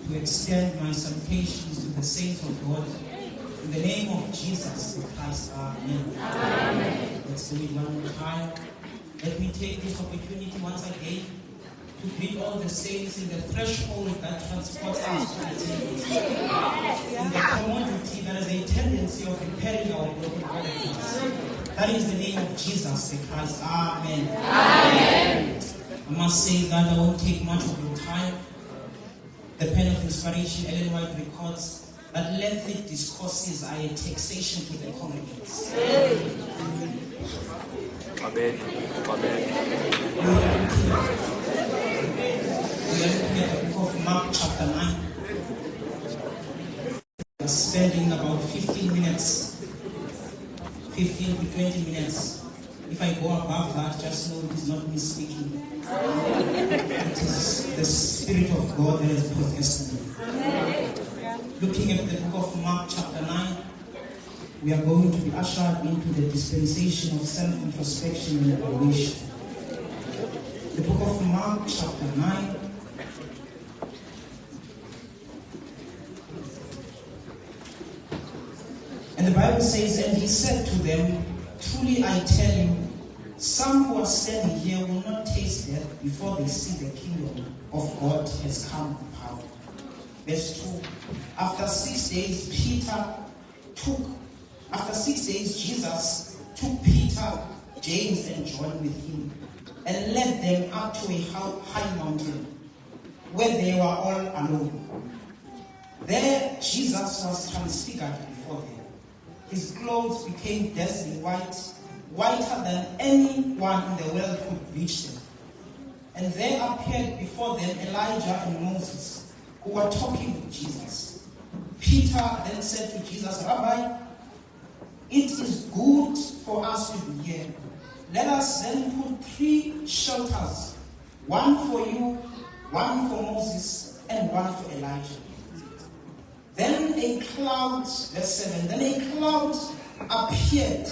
To extend my salutations to the saints of God. In the name of Jesus Christ, amen. Amen. Let's do it one more time. Let me take this opportunity once again to greet all the saints in the threshold that transports us to eternity. In the commodity that is a tendency of repairing our broken bodies. That is the name of Jesus Christ. Amen. Amen. I must say that I won't take much of your time. The pen of inspiration, Ellen White, records that lengthy discourses are a taxation to the congregants. Amen. Amen. We are looking at the book of Mark chapter 9. We are spending about 15 minutes, 15 to 20 minutes. If I go above that, just know it is not me speaking. It is the Spirit of God that has possessed me. Looking at the book of Mark chapter 9, we are going to be ushered into the dispensation of self-introspection and evaluation. The book of Mark chapter 9. And the Bible says, and he said to them, truly I tell you, some who are standing here will not taste death before they see the kingdom of God has come in power. Verse 2. After 6 days, Jesus took Peter, James, and John with him and led them up to a high mountain where they were all alone. There Jesus was transfigured before them. His clothes became dazzling white, whiter than anyone in the world could reach them. And there appeared before them Elijah and Moses, who were talking with Jesus. Peter then said to Jesus, Rabbi, it is good for us to be here. Let us then put 3 shelters, one for you, one for Moses, and one for Elijah. Then a cloud, verse 7, then a cloud appeared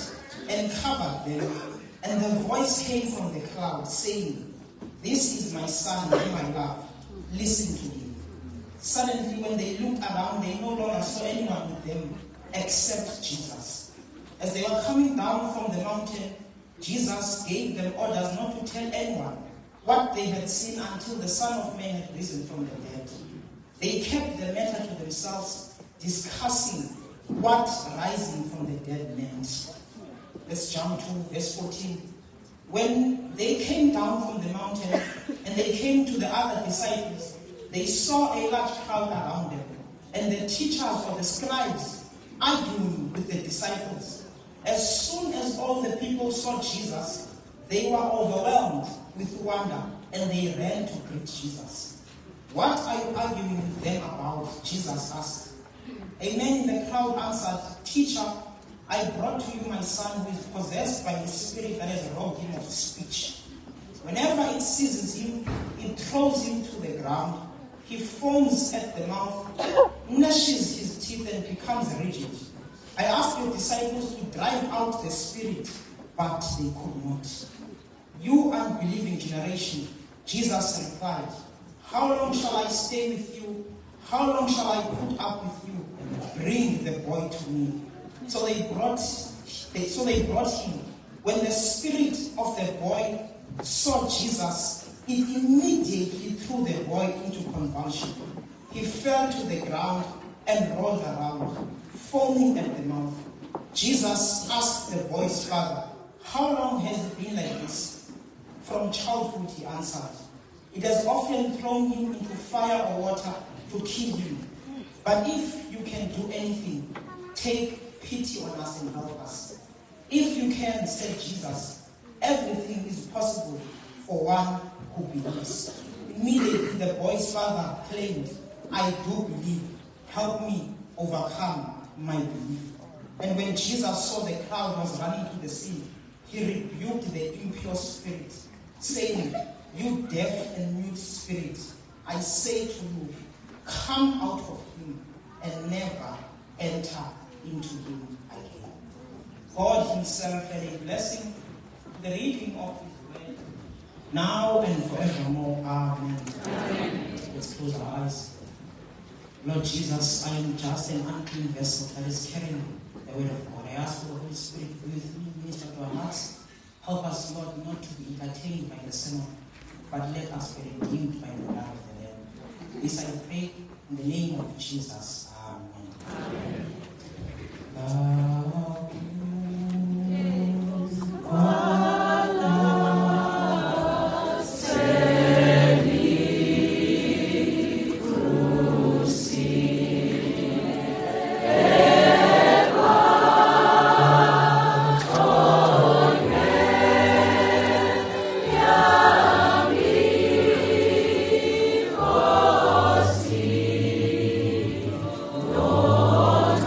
and covered them, and the voice came from the cloud, saying, this is my son, whom I love. Listen to him. Suddenly, when they looked around, they no longer saw anyone with them except Jesus. As they were coming down from the mountain, Jesus gave them orders not to tell anyone what they had seen until the Son of Man had risen from the dead. They kept the matter to themselves, discussing what rising from the dead meant. Let's jump to verse 14. When they came down from the mountain and they came to the other disciples, they saw a large crowd around them, and the teachers or the scribes arguing with the disciples. As soon as all the people saw Jesus, they were overwhelmed with wonder, and they ran to greet Jesus. "What are you arguing with them about?" Jesus asked. A man in the crowd answered, "Teacher, I brought to you my son who is possessed by a spirit that has robbed him of speech. Whenever it seizes him, it throws him to the ground. He foams at the mouth, gnashes his teeth, and becomes rigid. I asked your disciples to drive out the spirit, but they could not." "You unbelieving generation," Jesus replied, "how long shall I stay with you? How long shall I put up with you? Bring the boy to me." So they brought him. When the spirit of the boy saw Jesus, it immediately threw the boy into convulsion. He fell to the ground and rolled around, foaming at the mouth. Jesus asked the boy's father, "How long has it been like this?" "From childhood," he answered. "It has often thrown him into fire or water to kill him. But if you can do anything, take pity on us and help us." "If you can," said Jesus, "everything is possible for one who believes." Immediately the boy's father claimed, "I do believe. Help me overcome my belief." And when Jesus saw the crowd was running to the sea, he rebuked the impure spirit, saying, "You deaf and mute spirit, I say to you, come out of him and never enter into him again." God himself had a blessing, the reading of his word, now and forevermore. Amen. Amen. Let's close our eyes. Lord Jesus, I am just an unclean vessel that is carrying the word of God. I ask for the Holy Spirit to be with me, minister to our hearts. Help us, Lord, not to be entertained by the sermon, but let us be redeemed by the blood of the Lamb. This I pray in the name of Jesus. Amen. Amen. Lord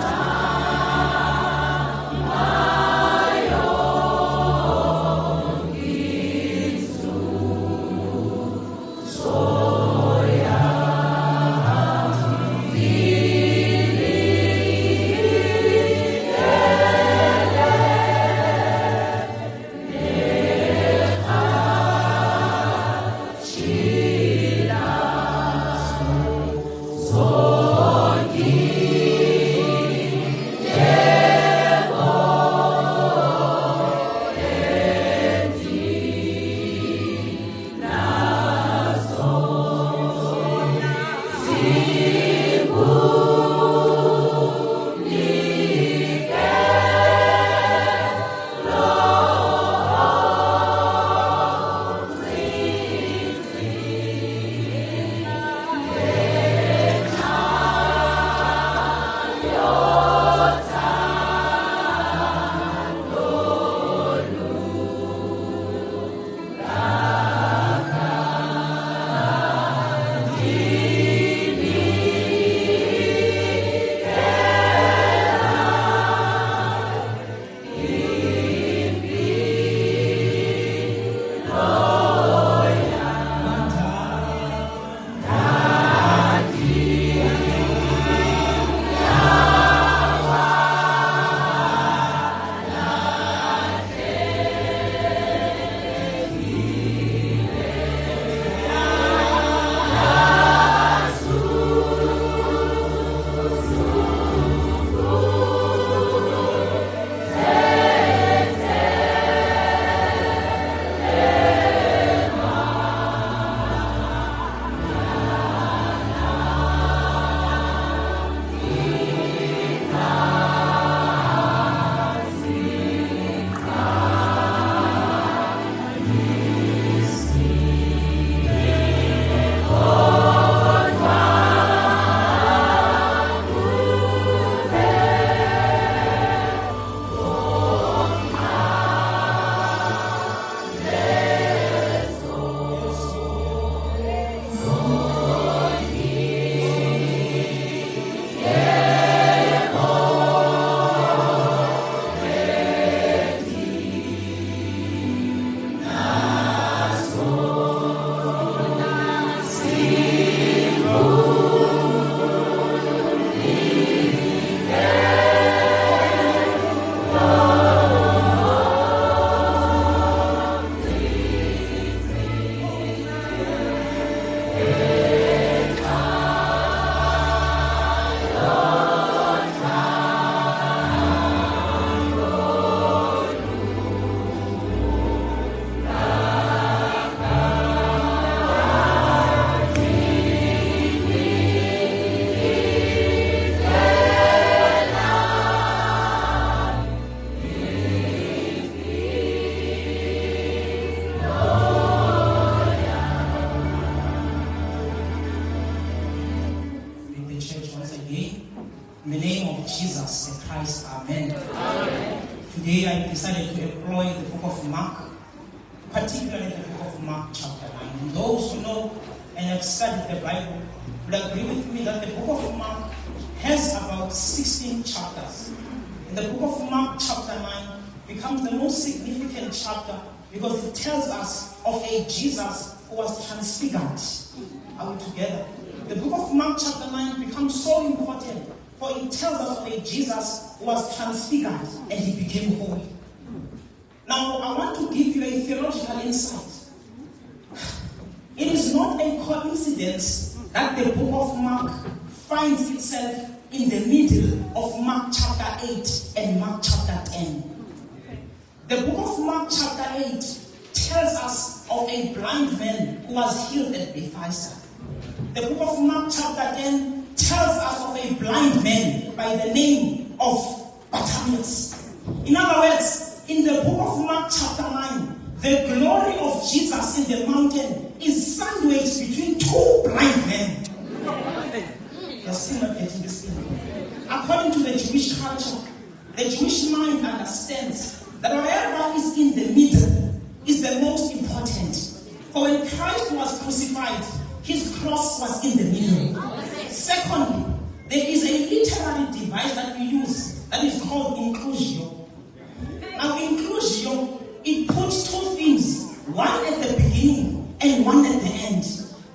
Jesus Christ. Amen. Today I decided to employ the book of Mark, particularly the book of Mark chapter 9. And those who know and have studied the Bible will agree with me that the book of Mark has about 16 chapters. And the book of Mark chapter 9 becomes the most significant chapter because it tells us of a Jesus who was transfigured. Are we together? The book of Mark chapter 9 becomes so important for it tells us of a Jesus who was transfigured and he became holy. Now, I want to give you a theological insight. It is not a coincidence that the book of Mark finds itself in the middle of Mark chapter 8 and Mark chapter 10. The book of Mark chapter 8 tells us of a blind man who was healed at Bethesda. The book of Mark chapter 10 tells us of a blind man by the name of Bartimaeus. In other words, in the book of Mark chapter 9, the glory of Jesus in the mountain is sandwiched between two blind men. You're still not getting this thing. According to the Jewish culture, the Jewish mind understands that whatever is in the middle is the most important. For when Christ was crucified, his cross was in the middle. Secondly, there is a literary device that we use that is called inclusio. Now, inclusio, it puts two things, one at the beginning and one at the end.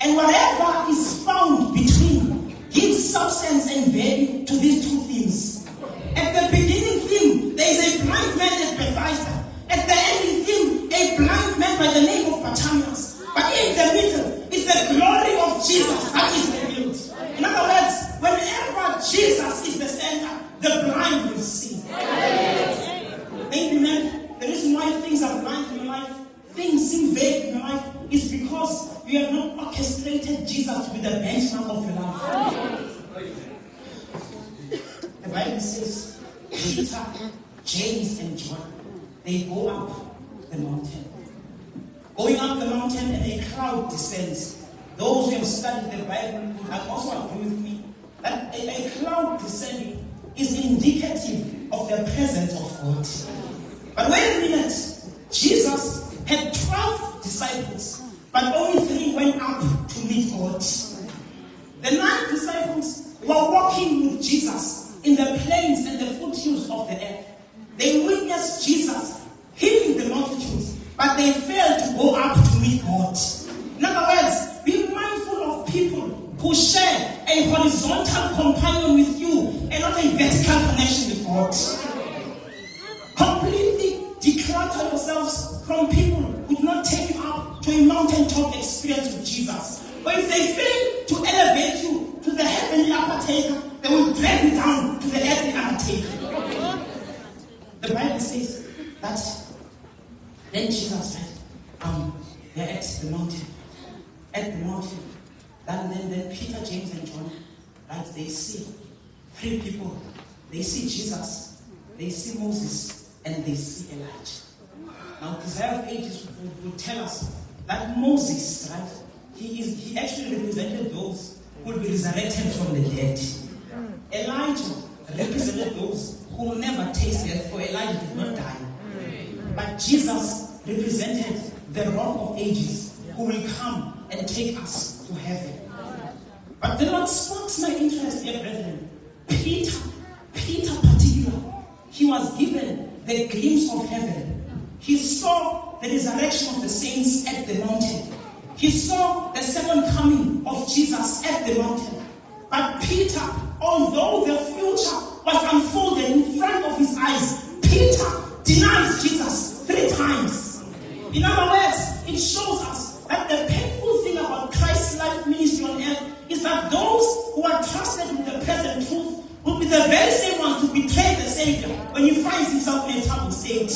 And whatever is found between gives substance and value to these two things. At the beginning theme, there is a blind man at Bethesda. At the ending theme, a blind man by the name of Bartimaeus. But in the middle is the glory of Jesus that is revealed. In other words, whenever Jesus is the center, the blind will see. Amen. The reason why things are blind in your life, things seem vague in your life, is because you have not orchestrated Jesus to be the benchmark of your life. The Bible says, Peter, James, and John, they go up the mountain. Going up the mountain and a cloud descends. Those who have studied the Bible will also agree with me that a cloud descending is indicative of the presence of God. But wait a minute. Jesus had 12 disciples, but only 3 went up to meet God. The 9 disciples were walking with Jesus in the plains and the foothills of the earth. They witnessed Jesus healing the multitudes, but they failed to go up to meet God. In other words, be mindful of people who share a horizontal companion with you and not a vertical connection with God. Completely declutter yourselves from people who do not take you up to a mountaintop experience with Jesus. But if they fail to elevate you to the heavenly undertaker, they will drag you down to the earthly undertaker. The Bible says that then Jesus said, they're at the mountain. At the mountain. Then Peter, James, and John, right, they see 3 people. They see Jesus, they see Moses, and they see Elijah. Now, Desire of Ages will tell us that Moses, right, he actually represented those who will be resurrected from the dead. Elijah represented those who will never taste death, for Elijah did not die. But Jesus represented the Rock of Ages, who will come and take us to heaven. But the Lord sparks my interest, dear brethren. Peter particular, he was given the glimpse of heaven. He saw the resurrection of the saints at the mountain. He saw the second coming of Jesus at the mountain. But Peter, although the future was unfolded in front of his eyes, Peter denies Jesus 3 times. In other words, it shows us that the painful thing about Christ's life ministry on earth is that those who are trusted with the present truth will be the very same ones who betray the Savior when he finds himself in a troubled state.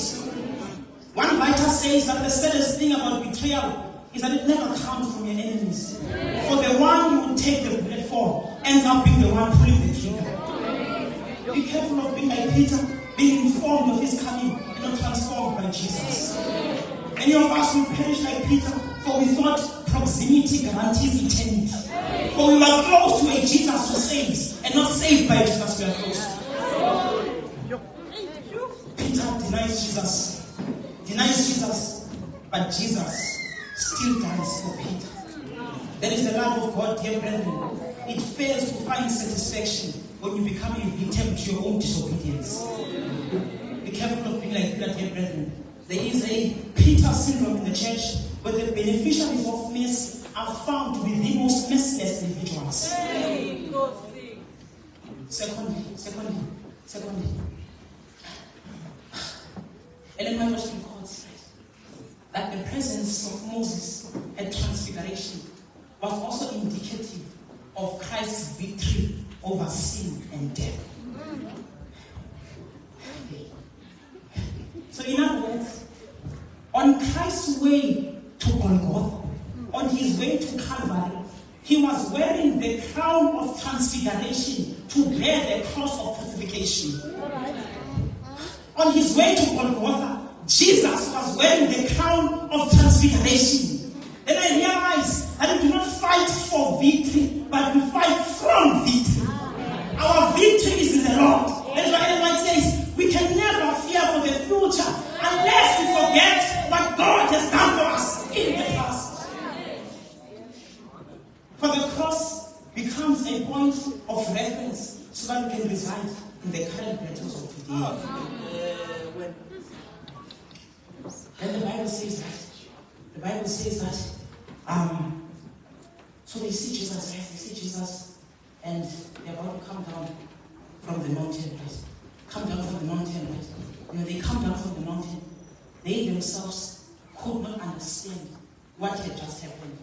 One writer says that the saddest thing about betrayal is that it never comes from your enemies. For the one you will take the bullet for ends up being the one pulling the trigger. Be careful of being like Peter, being informed of his coming and not transformed by Jesus. Many of us will perish like Peter, for we thought proximity guarantees eternity. For we were close to a Jesus who saves, and not saved by Jesus we are close to. denies Jesus, but Jesus still dies for Peter. That is the love of God, dear brethren. It fails to find satisfaction when you become a victim to your own disobedience. Be careful of being like Peter, dear brethren. There is a Peter syndrome in the church where the beneficiaries of mercy are found to be the most merciless individuals. Secondly, Ellen White was records that the presence of Moses at Transfiguration was also indicative of Christ's victory over sin and death. So in other words, on Christ's way to Golgotha, on his way to Calvary, he was wearing the crown of transfiguration to bear the cross of crucifixion. On his way to Golgotha, Jesus was wearing the crown of transfiguration. Then I realized that we do not fight for victory, but we fight from victory. Our victory is in the Lord. That's why Ellen White says, we can never fear for the future unless we forget what God has done for us in the past. For the cross becomes a point of reference so that we can reside in the current battles of today. And the Bible says that. So they see Jesus, and they're about to come down from the mountain, right? When they come down from the mountain, they themselves could not understand what had just happened.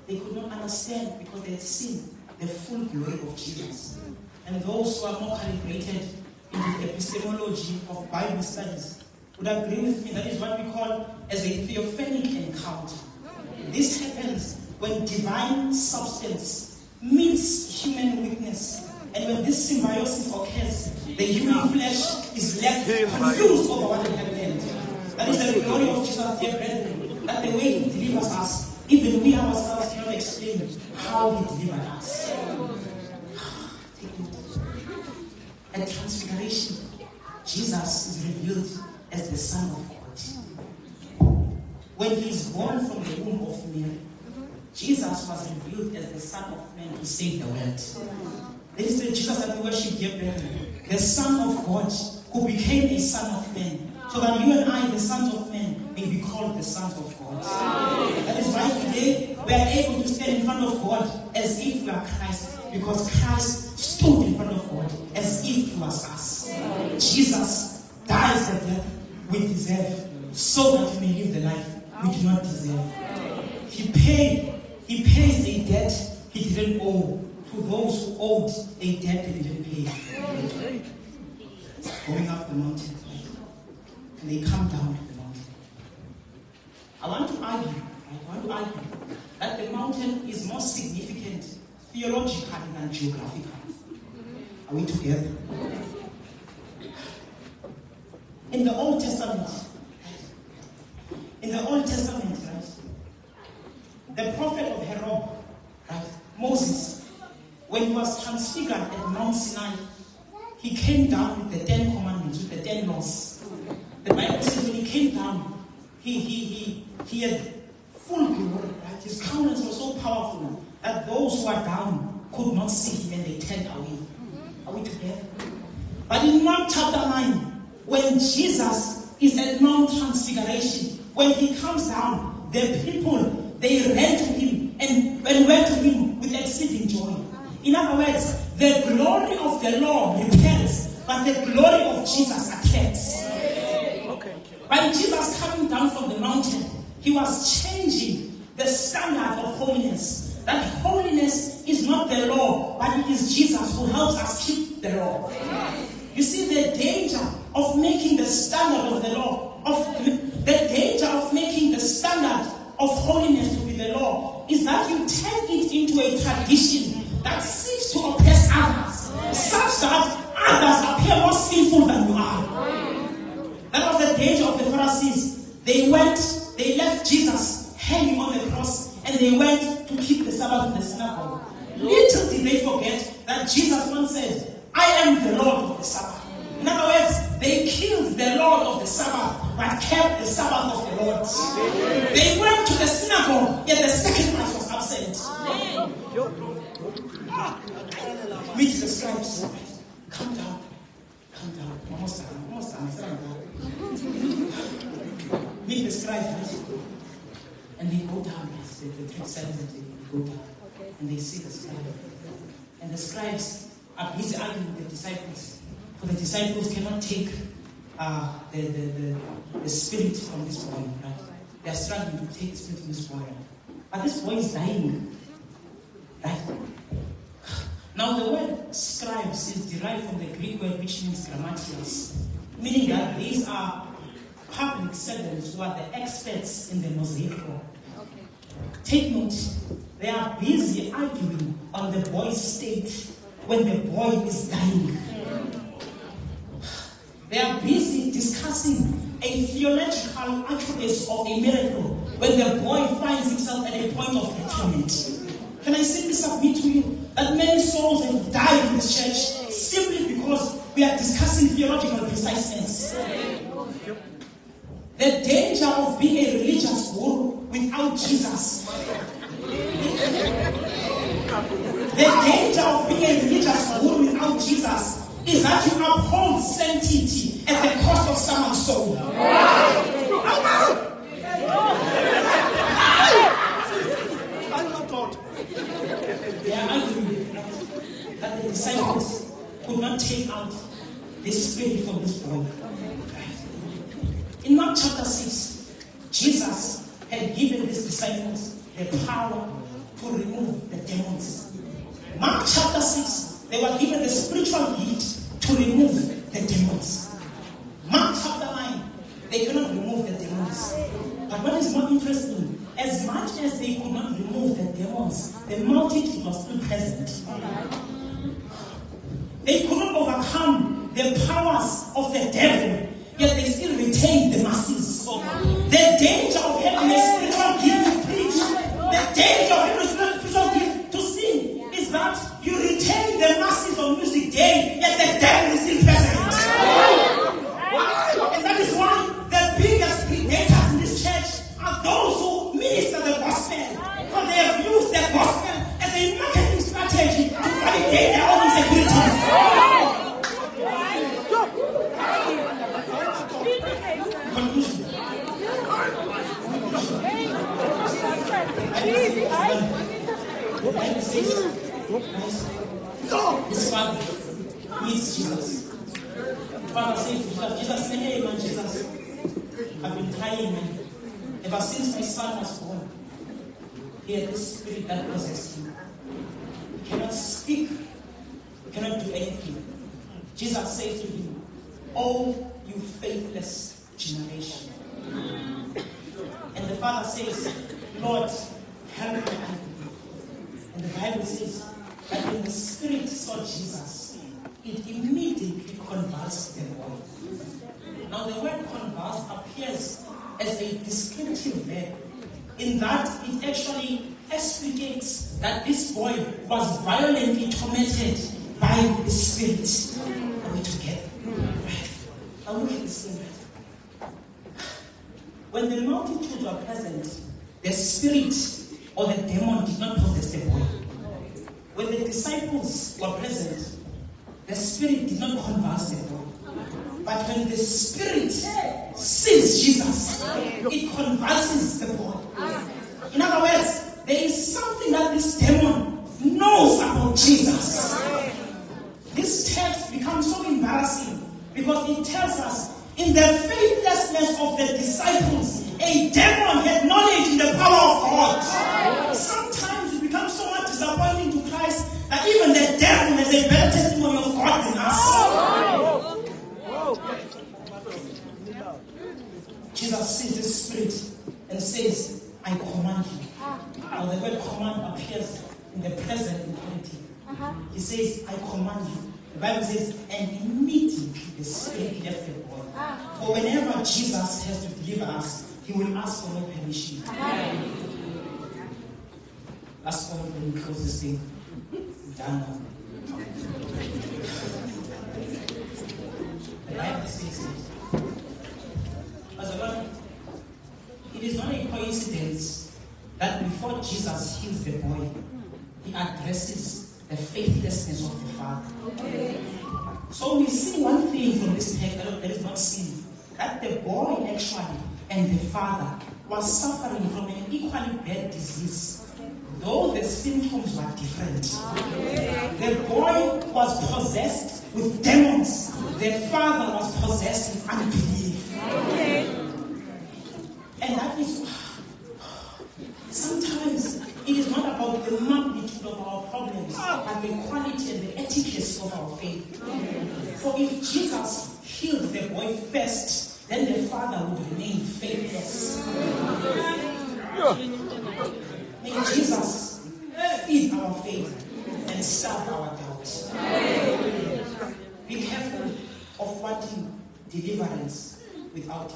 They could not understand because they had seen the full glory of Jesus. And those who are more calibrated in the epistemology of Bible studies would agree with me. That is what we call as a theophanic encounter. This happens when divine substance meets human weakness, and when this symbiosis occurs, the human flesh is left confused over what had happened. That is the glory of Jesus, dear brethren. That the way he delivers us, even we ourselves cannot explain how he delivered us. At Transfiguration, Jesus is revealed as the Son of God. When he is born from the womb of Mary, Jesus was revealed as the Son of Man to save the world. This is the Jesus that we worship, dear brethren. The Son of God who became a Son of Man, so that you and I, the sons of men, may be called the sons of God. That is why today we are able to stand in front of God as if we are Christ, because Christ stood in front of God as if he was us. Jesus dies the death we deserve, so that we may live the life we do not deserve. He pays a debt he didn't owe to those who owed a debt they didn't pay. Going up the mountain, and they come down to the mountain. I want to argue that the mountain is more significant theologically than geographically. Are we together? In the Old Testament, right, the prophet of Herod, right, Moses, when he was transfigured at Mount Sinai, he came down with the 10 commandments, with the 10 laws. The Bible says when he came down, he had full glory, right? His countenance was so powerful that those who are down could not see him and they turned away. Are we together? But in Mark chapter 9, when Jesus is at Mount Transfiguration, when he comes down, the people, they ran to him and went to him with exceeding joy. In other words, the glory of the law repels, but the glory of Jesus attracts. By Jesus coming down from the mountain, he was changing the standard of holiness. That holiness is not the law, but it is Jesus who helps us keep the law. You see the danger of making the standard of the law, making the standard of holiness to be the law, is that you turn it into a tradition that seeks to oppress others, such that others appear more sinful than you are. That was the danger of the Pharisees. They left Jesus hanging on the cross, and they went to keep the Sabbath in the synagogue. Little did they forget that Jesus once said, I am the Lord of the Sabbath. In other words, they killed served the Lord of the Sabbath, but kept the Sabbath of the Lord. They went to the synagogue, yet the sacrifice was absent. Meet the scribes. Come down. Almost done. Meet the scribes. And they go down. They take 7 and they go down. And they see the scribes. And the scribes are busy arguing with the disciples. For the disciples cannot take the spirit from this boy, right? They are struggling to take the spirit from this boy. But this boy is dying. Right? Now the word scribes is derived from the Greek word which means grammatias, meaning that these are public servants who are the experts in the Mosaic law. Take note, they are busy arguing on the boy's state when the boy is dying. They are busy discussing a theological accuracy of a miracle when the boy finds himself at a point of atonement. Can I simply submit to you that many souls have died in this church simply because we are discussing theological preciseness? The danger of being a religious guru without Jesus. The danger of being a religious guru without Jesus is that you uphold sanctity at the cost of someone's soul. They are arguing that the disciples could not take out the spirit from this boy. In Mark chapter 6, Jesus had given his disciples the power to remove the demons. Mark chapter 6, they were given the spiritual gift to remove the demons. Mark chapter 9, they cannot remove the demons. But what is more interesting, as much as they could not remove the demons, the multitude was still present. They could not overcome the powers of the devil, yet they still retained the masses. The danger of having a spiritual gift to preach, the danger of having a spiritual gift to sing, is that you retain the masses on music day, yet the devil is still present. And that is why the biggest predators in this church are those who minister the gospel, because they have used the gospel as a marketing strategy to validate their own insecurities. Conclusion. His father meets Jesus. The father says to Jesus, hey man, Jesus, I've been trying, man. Ever since my son was born, he had this spirit that possessed him. He cannot speak, he cannot do anything. Jesus says to him, oh, you faithless generation. And the father says, Lord, help me unbelief. And the Bible says that when the spirit saw Jesus, it immediately convulsed the boy. Now the word convulsed appears as a descriptive verb, in that it actually explicates that this boy was violently tormented by the spirit. Are we together? Right. Now look at this thing. When the multitude were present, the spirit or the demon did not possess the boy. When the disciples were present, the spirit did not convulse the boy. But when the spirit sees Jesus, it convulses the boy. In other words, there is something that this demon knows about Jesus. This text becomes so embarrassing because it tells us in the faithlessness of the disciples, a demon had knowledge in the power of God. Sometimes it becomes so much disappointing to Christ that even the devil has a better testimony of God than us. Jesus sees the spirit and says, I command you. Now the word command appears in the present infinitive. He says, I command you. The Bible says, and immediately the spirit left the boy. For whenever Jesus has to deliver us, he will ask for no permission. Last point when we close this thing. Done now. The Bible says it. coincidence that before Jesus heals the boy, he addresses the faithlessness of the father. So we see one thing from this text that is not seen, that the boy actually and the father was suffering from an equally bad disease, though the symptoms were different. The boy was possessed with demons. The father was possessed with unbelief. And that is sometimes it is not about the magnitude of our problems, but the quality and the efficacy of our faith. For if Jesus healed the boy first, then the father would remain faithless. May Jesus feed our faith and starve our doubts. Be careful of wanting deliverance without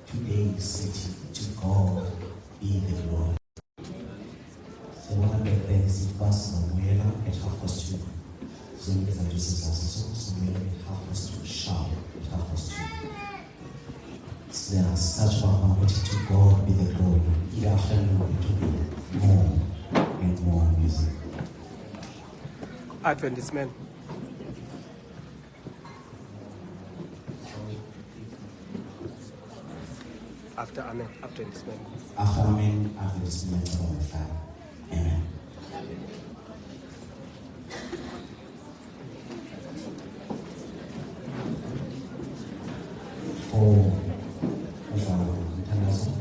Today, city, to God be the glory. So what I'm going to is personal, wherever at half past 2. So we can do some classes, so we at half past 2, sharp at half past 2. So there are such Adventistmen. After Amen, Adventistmen. After Amen, Adventistmen for my father. Amen. For international,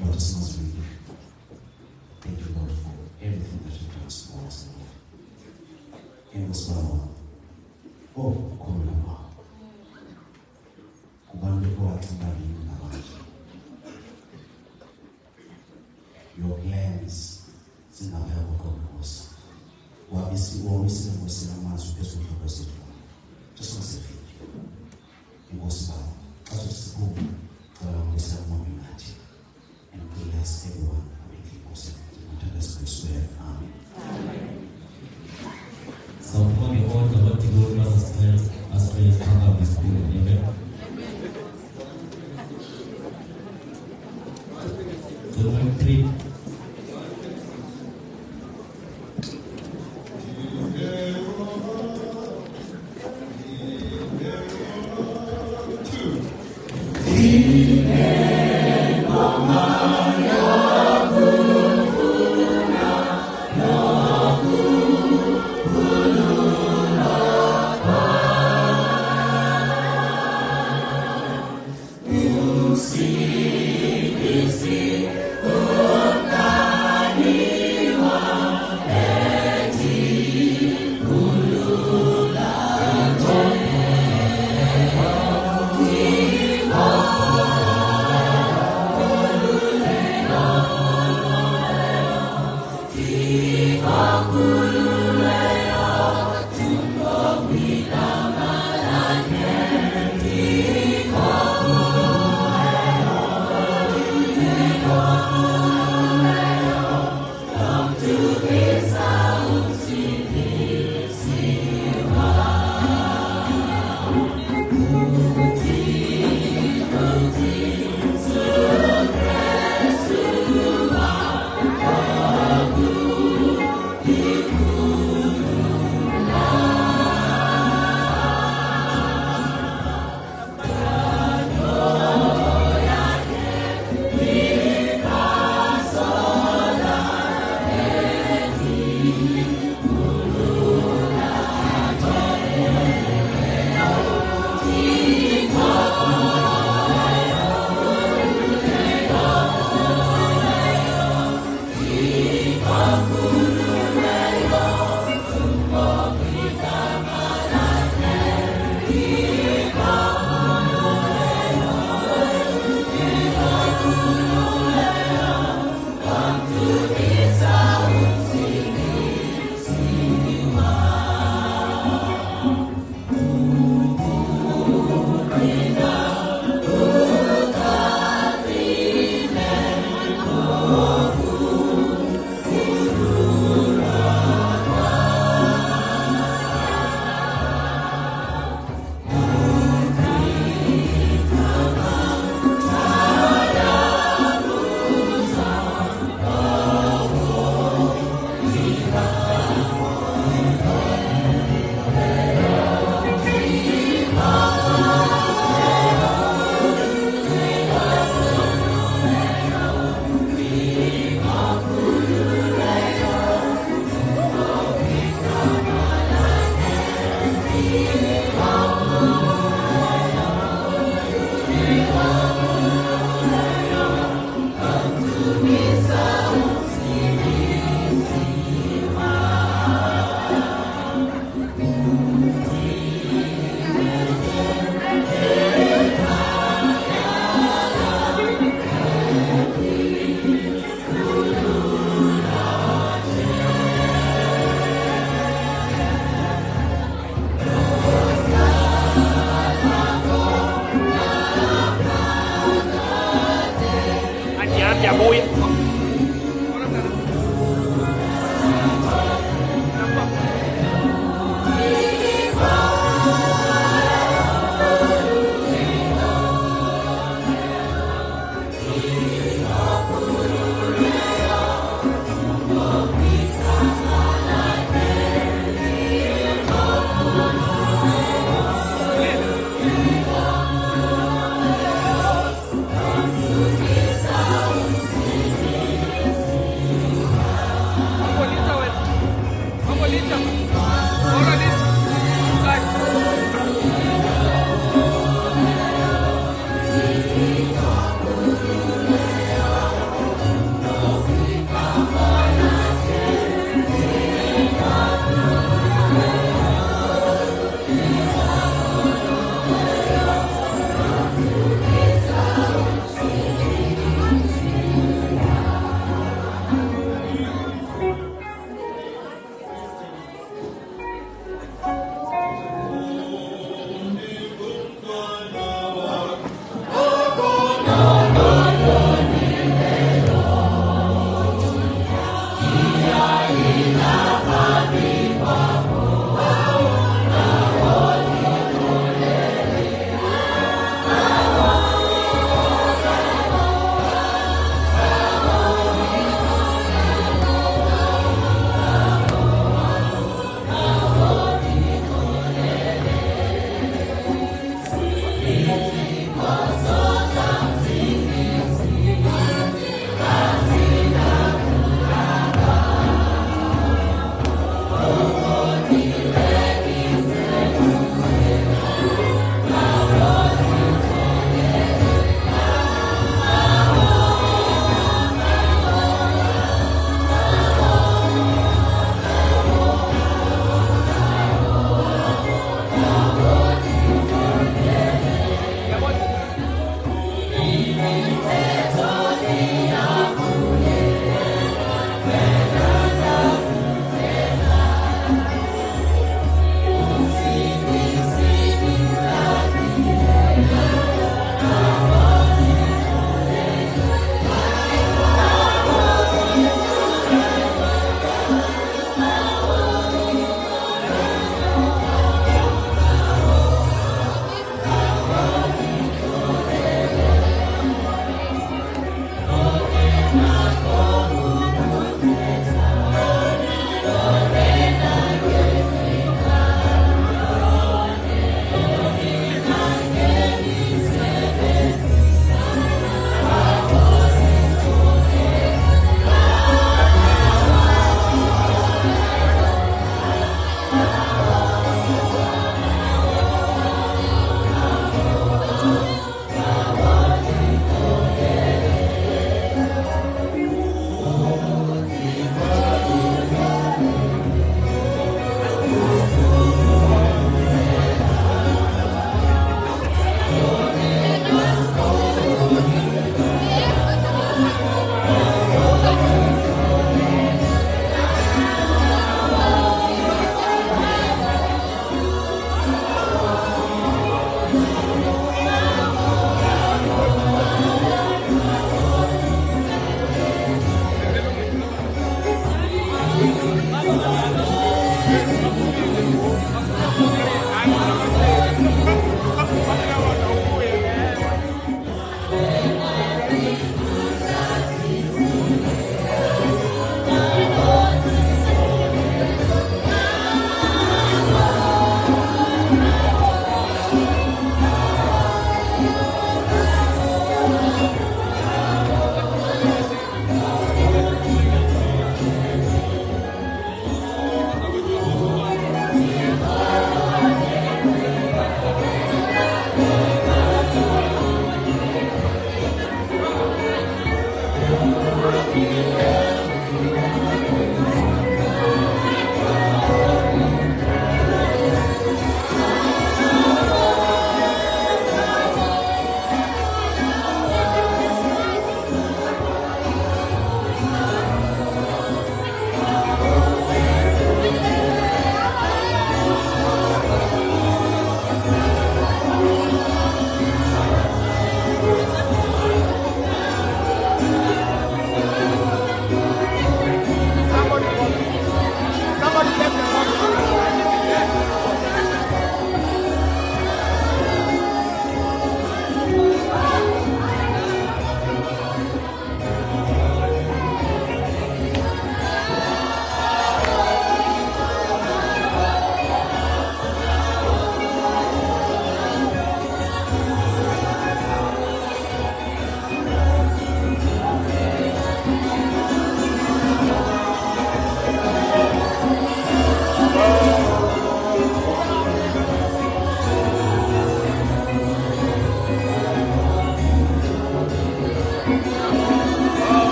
what is not really. Thank you, Lord, for everything that you've done for us, Lord. In this world, oh, Kurama, Kubandiko Atundali Namaji. Your plans in our help of us. Wabisi wawisi na mwisi na mazu kesu mtokozi tu. Just want to say thank you. In Gospa, as we spoke, for our mwisi na mwami mati. And bless everyone who will keep us in the swear. Amen. So before we hold the Lord to go, let us pray stand up with school. Amen. So when we pray, Thank you.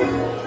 Amen.